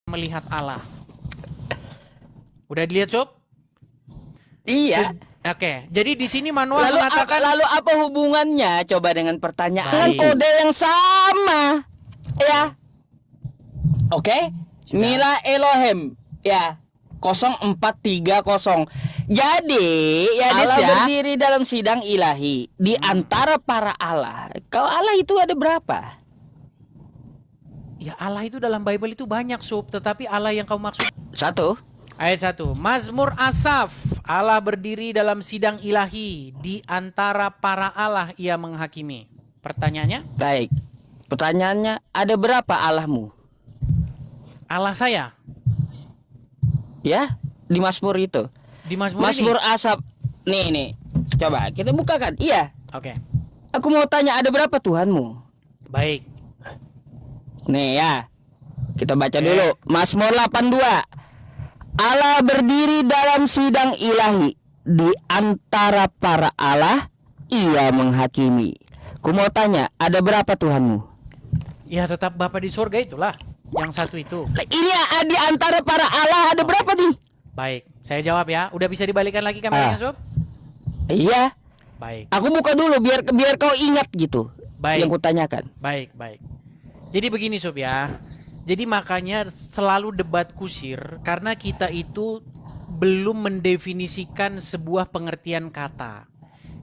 melihat Allah. Udah dilihat, Sob? Iya. Oke, jadi di sini manual Lalu mengatakan lalu apa hubungannya coba dengan pertanyaan Baik. kode yang sama? Ya. Oke. Sudah. Mila Elohim. Ya. 0430. Jadi, ya Allah berdiri dalam sidang ilahi di antara para Allah. Kalau Allah itu ada berapa? ya Allah itu dalam Bible itu banyak, Sob, tetapi Allah yang kau maksud Satu. ayat 1. Mazmur Asaf, Allah berdiri dalam sidang ilahi, di antara para Allah ia menghakimi. Pertanyaannya, Baik. Pertanyaannya, ada berapa Allahmu? Allah saya Ya, di Mazmur itu. di Mazmur Mazmur ini. Asaf. Nih. Coba kita bukakan. Iya. Oke, Aku mau tanya, ada berapa Tuhanmu? baik. Nih ya. Kita baca dulu. Mazmur 82. Allah berdiri dalam sidang ilahi, di antara para Allah ia menghakimi. Ku mau tanya, ada berapa Tuhanmu? Ya tetap Bapa di surga itulah, yang satu itu. Ini di antara para Allah ada berapa nih? Baik, saya jawab ya. Udah bisa dibalikan lagi kameranya, Sob? Iya. Baik. Aku buka dulu biar kau ingat gitu. Baik. Yang kutanyakan. Baik. Jadi begini, Sob ya. Jadi makanya selalu debat kusir karena kita itu belum mendefinisikan sebuah pengertian kata.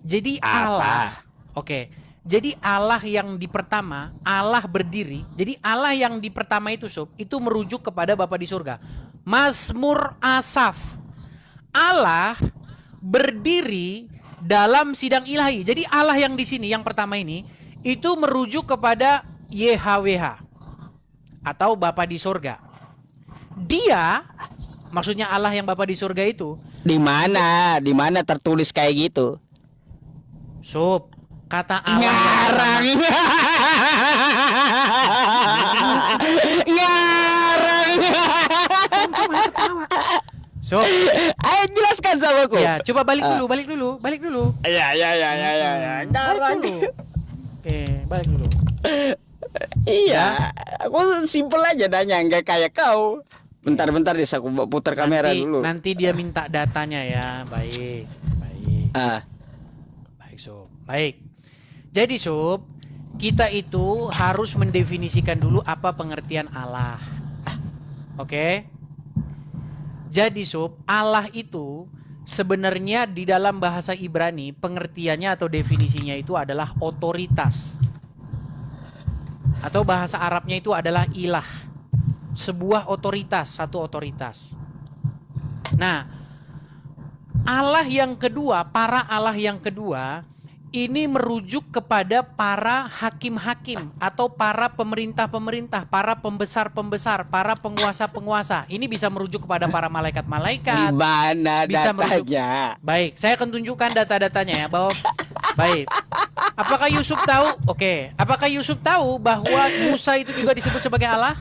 Jadi Allah. Oke. Jadi Allah yang di pertama, Allah berdiri. Jadi Allah yang di pertama itu, Sob, itu merujuk kepada Bapa di surga. Mazmur Asaf. Allah berdiri dalam sidang ilahi. Jadi Allah yang di sini yang pertama ini itu merujuk kepada YHWH atau Bapa di surga. Dia, maksudnya Allah yang Bapa di surga itu, Di mana? Di mana tertulis kayak gitu? Sob, kata Allah Ngarang. Ngarang. Sob, Ayo jelaskan sama aku. ya coba balik dulu. Ya. Balik dulu. Oke, balik dulu. Iya, aku simpel aja nanya, nggak kayak kau. Bentar deh, aku putar kamera dulu. Nanti dia minta datanya ya. Baik. Baik, Sob. Baik. Jadi, Sob, kita itu harus mendefinisikan dulu apa pengertian Allah. Oke? Jadi, Sob, Allah itu sebenarnya di dalam bahasa Ibrani pengertiannya atau definisinya itu adalah otoritas. Atau bahasa Arabnya itu adalah ilah. Sebuah otoritas, satu otoritas. Nah, Allah yang kedua, para Allah yang kedua ini merujuk kepada para hakim-hakim atau para pemerintah-pemerintah, para pembesar-pembesar, para penguasa-penguasa. Ini bisa merujuk kepada para malaikat-malaikat. Gimana Bisa merujuk. datanya? Baik, saya akan tunjukkan data-datanya ya bahwa baik. Apakah Yusuf tahu? Oke. Apakah Yusuf tahu bahwa Musa itu juga disebut sebagai Allah?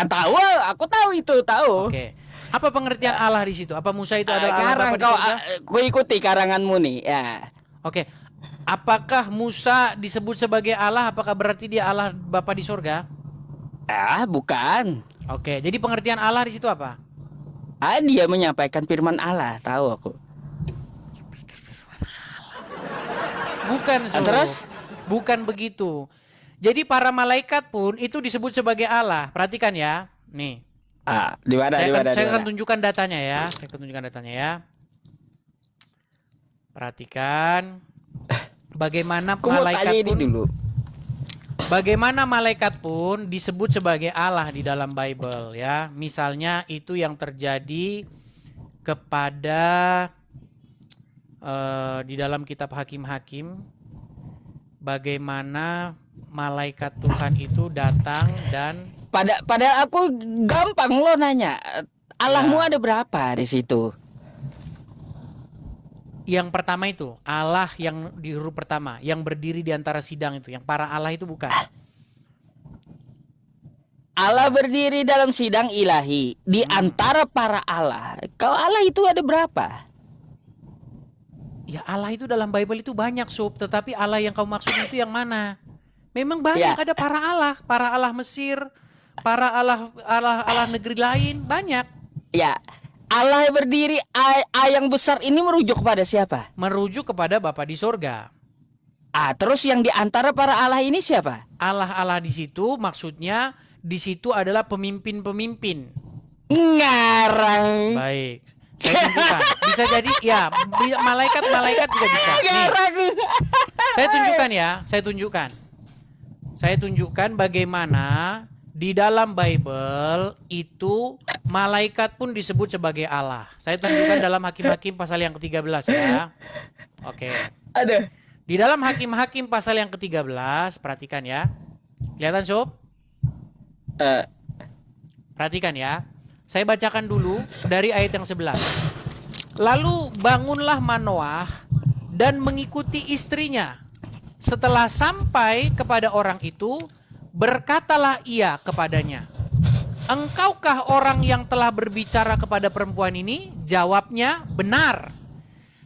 Tahu, aku tahu itu, tahu. Oke. Apa pengertian Allah di situ? Apa Musa itu adalah Allah Karang Bapa di kau, surga? ku ikuti karanganmu nih, ya. Oke. Apakah Musa disebut sebagai Allah? Apakah berarti dia Allah Bapa di surga? Bukan. Oke. Jadi pengertian Allah di situ apa? Dia menyampaikan firman Allah, tahu aku. Bukan, Sob. Terus? Bukan begitu. Jadi para malaikat pun itu disebut sebagai Allah. Perhatikan ya. Nih. Di mana? Saya akan tunjukkan datanya ya. Perhatikan. Bagaimana Aku mau tanya malaikat ini pun dulu. Bagaimana malaikat pun disebut sebagai Allah di dalam Bible ya. Misalnya itu yang terjadi kepada di dalam kitab Hakim-Hakim, bagaimana malaikat Tuhan itu datang dan Padahal aku gampang lo nanya. Allahmu ada berapa di situ? yang pertama itu Allah yang di huruf pertama yang berdiri di antara sidang itu, yang para Allah itu bukan. Allah berdiri dalam sidang ilahi di antara para Allah. Kalau Allah itu ada berapa? Ya Allah itu dalam Bible itu banyak, Sob, tetapi Allah yang kau maksud itu yang mana? Memang banyak, Ya. ada para Allah Mesir, para Allah negeri lain banyak. Ya. Allah yang berdiri A yang besar ini merujuk kepada siapa? Merujuk kepada Bapa di sorga. Terus yang di antara para Allah ini siapa? Allah di situ maksudnya di situ adalah pemimpin-pemimpin. Ngarang. Baik. Saya tunjukkan. Bisa jadi ya malaikat juga bisa. Ngarang. Saya tunjukkan bagaimana di dalam Bible itu malaikat pun disebut sebagai Allah. Saya tunjukkan dalam Hakim-Hakim pasal yang ke-13 ya. Oke. Ada. Di dalam Hakim-Hakim pasal yang ke-13, perhatikan ya. Kelihatan sob? Perhatikan ya. Saya bacakan dulu dari ayat yang 11. Lalu bangunlah Manoah dan mengikuti istrinya. Setelah sampai kepada orang itu, berkatalah ia kepadanya, "Engkaukah orang yang telah berbicara kepada perempuan ini?" Jawabnya, "Benar."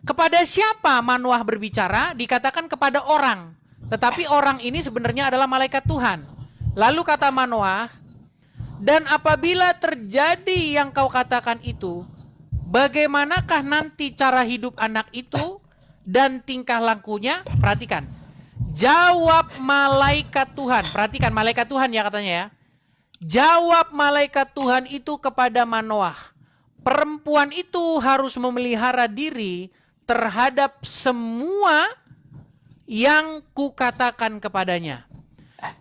Kepada siapa Manoah berbicara? Dikatakan kepada orang. Tetapi orang ini sebenarnya adalah malaikat Tuhan. Lalu kata Manoah, "Dan apabila terjadi yang kau katakan itu, bagaimanakah nanti cara hidup anak itu dan tingkah lakunya?" Perhatikan. Jawab malaikat Tuhan. Perhatikan malaikat Tuhan ya katanya ya. Jawab malaikat Tuhan itu kepada Manoah, "Perempuan itu harus memelihara diri terhadap semua yang kukatakan kepadanya.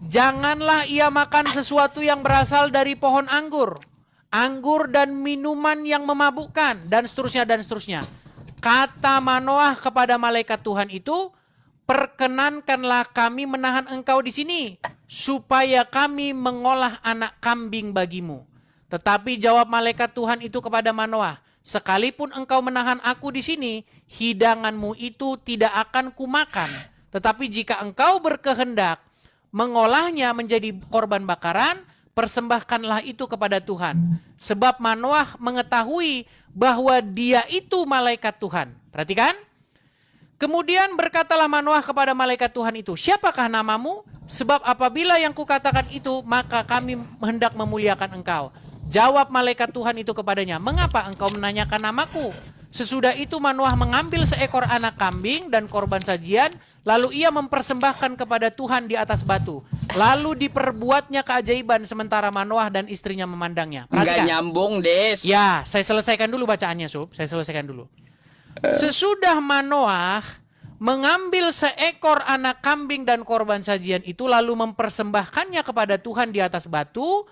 Janganlah ia makan sesuatu yang berasal dari pohon anggur dan minuman yang memabukkan, dan seterusnya dan seterusnya." Kata Manoah kepada malaikat Tuhan itu, "Perkenankanlah kami menahan engkau di sini, supaya kami mengolah anak kambing bagimu." Tetapi jawab malaikat Tuhan itu kepada Manoah, "Sekalipun engkau menahan aku di sini, hidanganmu itu tidak akan kumakan. Tetapi jika engkau berkehendak mengolahnya menjadi korban bakaran, persembahkanlah itu kepada Tuhan." Sebab Manoah mengetahui bahwa dia itu malaikat Tuhan. Perhatikan. Kemudian berkatalah Manoah kepada malaikat Tuhan itu, "Siapakah namamu? Sebab apabila yang kukatakan itu, maka kami hendak memuliakan engkau." Jawab malaikat Tuhan itu kepadanya, "Mengapa engkau menanyakan namaku?" Sesudah itu Manoah mengambil seekor anak kambing dan korban sajian, lalu ia mempersembahkan kepada Tuhan di atas batu. Lalu diperbuatnya keajaiban sementara Manoah dan istrinya memandangnya. Enggak nyambung, Des. Ya, saya selesaikan dulu bacaannya, Sob. Saya selesaikan dulu. Sesudah Manoah mengambil seekor anak kambing dan korban sajian itu, lalu mempersembahkannya kepada Tuhan di atas batu,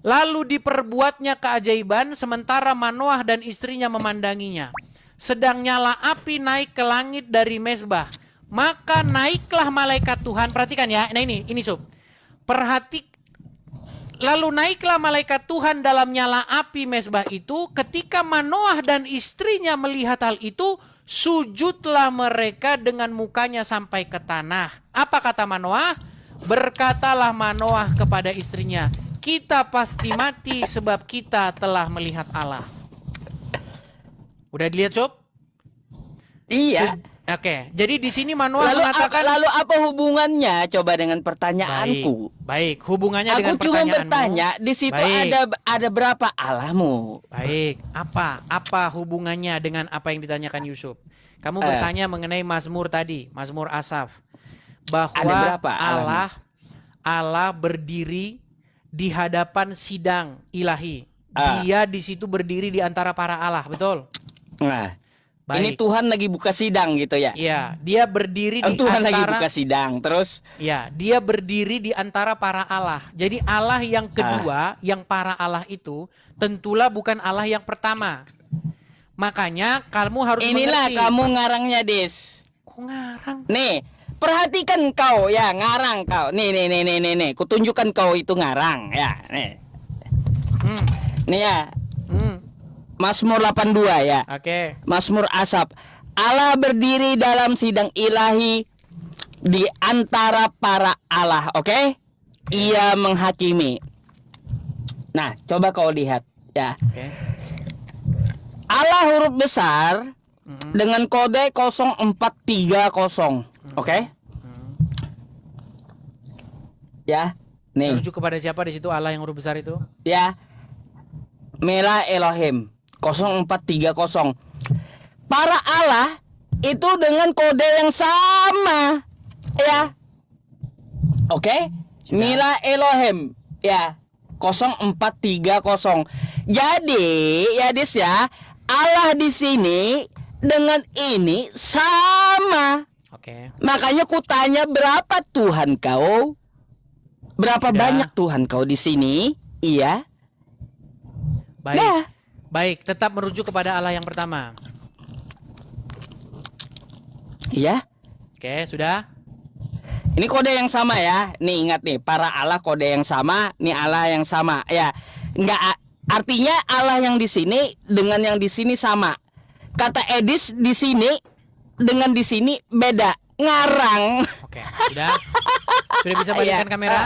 lalu diperbuatnya keajaiban sementara Manoah dan istrinya memandanginya. Sedang nyala api naik ke langit dari mezbah. Maka naiklah malaikat Tuhan. Perhatikan ya, nah ini Sob. Lalu naiklah malaikat Tuhan dalam nyala api mezbah itu. Ketika Manoah dan istrinya melihat hal itu, sujudlah mereka dengan mukanya sampai ke tanah. Apa kata Manoah? Berkatalah Manoah kepada istrinya, "Kita pasti mati sebab kita telah melihat Allah." Udah dilihat, Sob? Iya. Oke, jadi di sini Manoah mengatakan, lalu apa hubungannya coba dengan pertanyaanku? Baik, hubungannya dengan Aku cuma pertanyaanmu. bertanya, di situ ada berapa Allahmu? Baik, apa hubungannya dengan apa yang ditanyakan Yusuf? Kamu bertanya mengenai Mazmur tadi, Mazmur Asaf, bahwa Ada berapa Allah berdiri di hadapan sidang ilahi. Dia di situ berdiri di antara para Allah, betul? Nah, baik. Ini Tuhan lagi buka sidang gitu ya? Iya, dia berdiri di Tuhan antara, lagi buka sidang, terus? Ya, dia berdiri di antara para Allah. Jadi Allah yang kedua, yang para Allah itu, tentulah bukan Allah yang pertama. Makanya kamu harus Inilah mengerti. kamu ngarangnya, Des. Kok ngarang? Nih, perhatikan kau ya, ngarang kau. Nih. Kutunjukkan kau itu ngarang ya, nih. Nih ya. Mazmur 82 ya. Oke. Mazmur Asaf. Allah berdiri dalam sidang ilahi di antara para Allah, oke? Ia menghakimi. Nah, coba kau lihat ya. Oke. Allah huruf besar dengan kode 0430, oke? Ya. Nih. Merujuk kepada siapa di situ Allah yang huruf besar itu? Ya. Mela Elohim 0430. Para Allah itu dengan kode yang sama. Ya. Oke? Sudah. Mila Elohim ya 0430. Jadi ya Dis ya, Allah di sini dengan ini sama. Oke. Makanya kutanya berapa Tuhan kau? Berapa Sudah. banyak Tuhan kau di sini? Iya. Baik. Nah. Baik, tetap merujuk kepada Allah yang pertama. Iya. Oke, sudah? Ini kode yang sama ya. Nih ingat nih, para Allah kode yang sama, nih Allah yang sama. Ya. Enggak artinya Allah yang di sini dengan yang di sini sama. Kata Edis di sini dengan di sini beda. Ngarang. Oke, sudah? Sudah bisa balikan Iya. kamera?